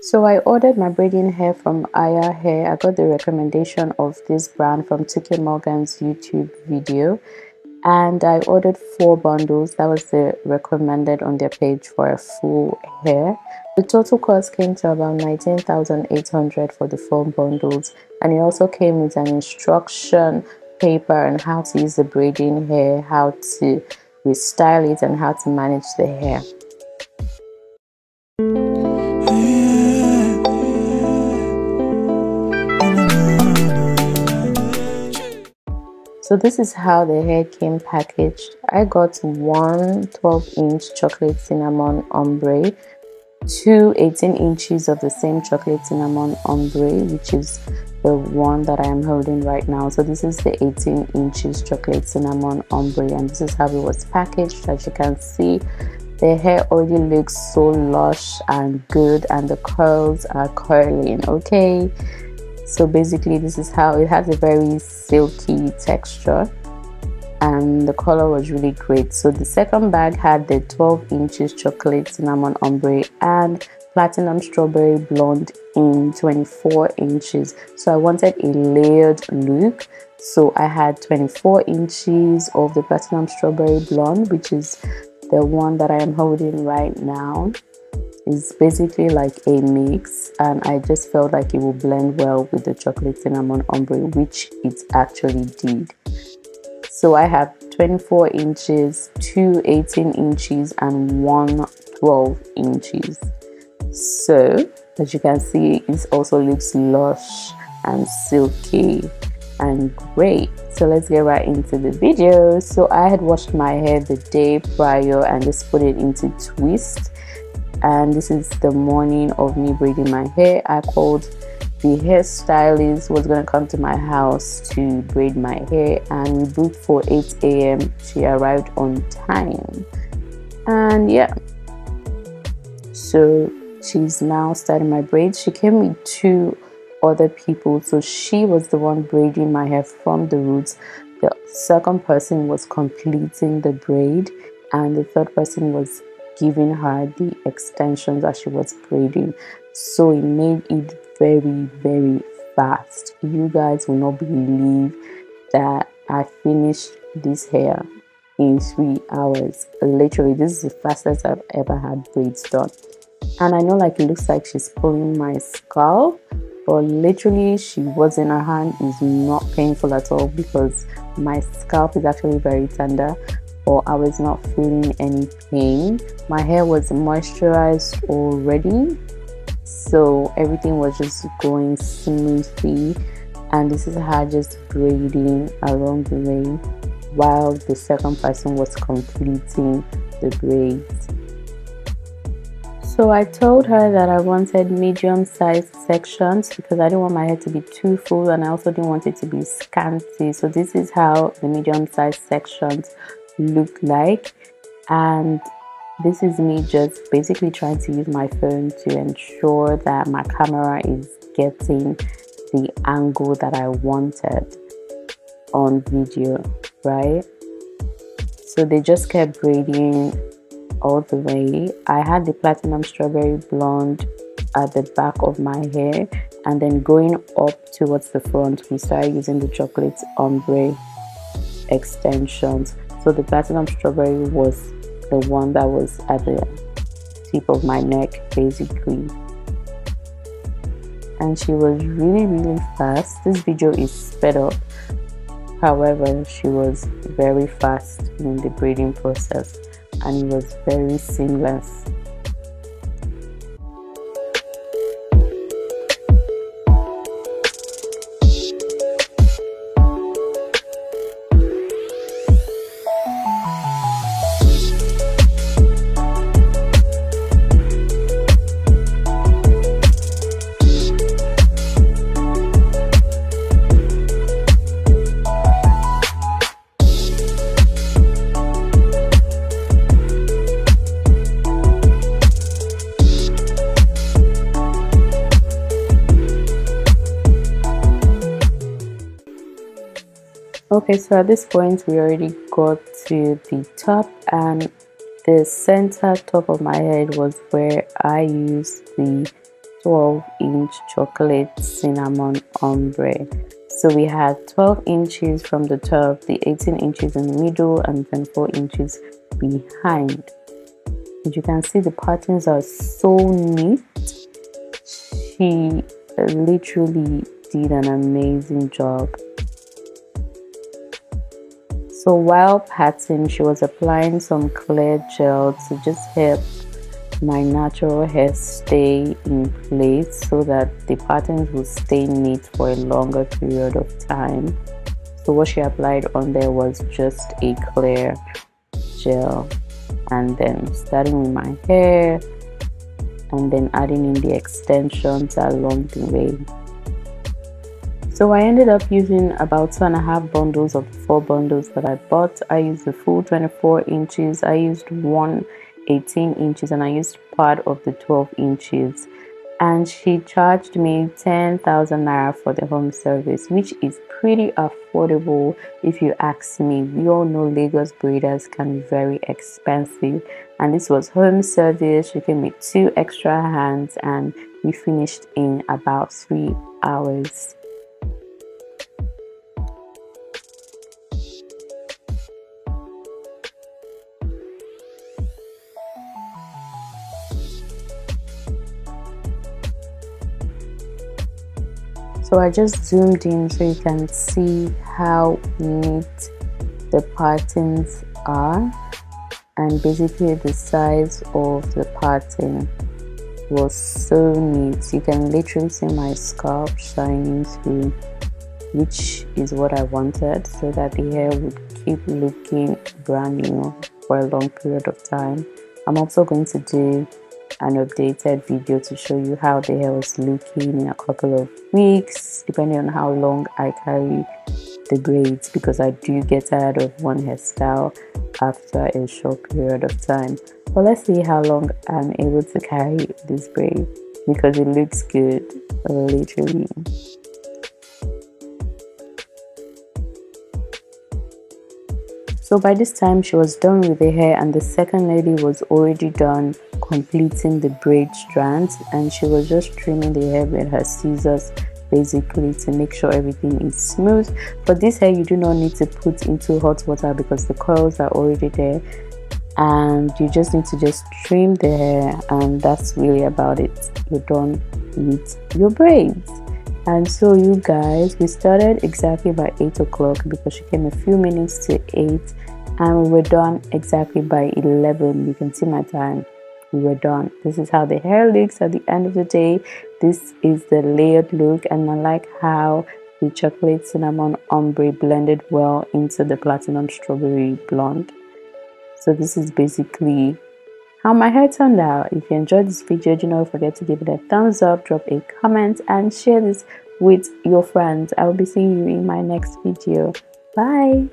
So I ordered my braiding hair from Ayya Hair. I got the recommendation of this brand from TK Morgan's YouTube video, and I ordered 4 bundles. That was the recommended on their page for a full hair. The total cost came to about 19,800 for the 4 bundles, and it also came with an instruction paper on how to use the braiding hair, how to restyle it, and how to manage the hair. So this is how the hair came packaged. I got one 12-inch chocolate cinnamon ombre, 2 18 inches of the same chocolate cinnamon ombre, which is the one that I am holding right now. So this is the 18 inches chocolate cinnamon ombre, and this is how it was packaged. As you can see, the hair already looks so lush and good, and the curls are curling. Okay, so basically this is how it has a very silky texture, and the color was really great. So the second bag had the 12 inches chocolate cinnamon ombre and platinum strawberry blonde in 24 inches. So I wanted a layered look, so I had 24 inches of the platinum strawberry blonde, which is the one that I am holding right now. Is basically like a mix, and I just felt like it would blend well with the chocolate cinnamon ombre, which it actually did. So I have 24 inches, 2 18 inches, and 1 12 inches. So as you can see, it also looks lush and silky and great. So let's get right into the video. So I had washed my hair the day prior and just put it into twist, and this is the morning of me braiding my hair. I called the hairstylist who was going to come to my house to braid my hair, and we booked for 8 a.m. She arrived on time, and yeah, so she's now starting my braids. She came with 2 other people, so she was the one braiding my hair from the roots. The second person was completing the braid, and the third person was giving her the extensions as she was braiding. So it made it very fast. You guys will not believe that I finished this hair in 3 hours. Literally, this is the fastest I've ever had braids done. And I know, like, it looks like she's pulling my scalp, but literally she wasn't. Her hand is not painful at all because my scalp is actually very tender, but I was not feeling any pain. My hair was moisturized already, so everything was just going smoothly, and this is her just braiding along the way while the second person was completing the braids. So I told her that I wanted medium-sized sections because I didn't want my hair to be too full, and I also didn't want it to be scanty. So this is how the medium-sized sections look like, and this is me just basically trying to use my phone to ensure that my camera is getting the angle that I wanted on video, right? So they just kept braiding all the way. I had the platinum strawberry blonde at the back of my hair, and then going up towards the front we started using the chocolate ombre extensions. So the platinum strawberry was the one that was at the tip of my neck basically, and she was really fast. This video is sped up, however she was very fast in the braiding process, and it was very seamless. Okay, so at this point we already got to the top, and the center top of my head was where I used the 12-inch chocolate cinnamon ombre. So we had 12 inches from the top, the 18 inches in the middle, and 24 inches behind. As you can see, the patterns are so neat. She literally did an amazing job. So while patting, she was applying some clear gel to just help my natural hair stay in place so that the patterns will stay neat for a longer period of time. So what she applied on there was just a clear gel, and then starting with my hair and then adding in the extensions along the way. So I ended up using about 2.5 bundles of the 4 bundles that I bought. I used the full 24 inches, I used one 18 inches, and I used part of the 12 inches. And she charged me 10,000 naira for the home service, which is pretty affordable if you ask me. We all know Lagos braiders can be very expensive, and this was home service. She came with 2 extra hands and we finished in about 3 hours. So I just zoomed in so you can see how neat the patterns are, and basically the size of the pattern was so neat. You can literally see my scalp shining through, which is what I wanted, so that the hair would keep looking brand new for a long period of time. I'm also going to do an updated video to show you how the hair was looking in a couple of weeks, depending on how long I carry the braids, because I do get tired of one hairstyle after a short period of time. But let's see how long I'm able to carry this braid, because it looks good, literally. So by this time she was done with the hair, and the second lady was already done completing the braid strands, and she was just trimming the hair with her scissors, basically to make sure everything is smooth. For this hair you do not need to put into hot water because the curls are already there, and you just need to just trim the hair, and that's really about it. You're done with your braids. And so you guys, we started exactly by 8 o'clock because she came a few minutes to 8, and we were done exactly by 11. You can see my time. We were done. This is how the hair looks at the end of the day. This is the layered look, and I like how the chocolate cinnamon ombre blended well into the platinum strawberry blonde. So this is basically how my hair turned out. If you enjoyed this video, do not forget to give it a thumbs up, drop a comment, and share this with your friends. I will be seeing you in my next video. Bye.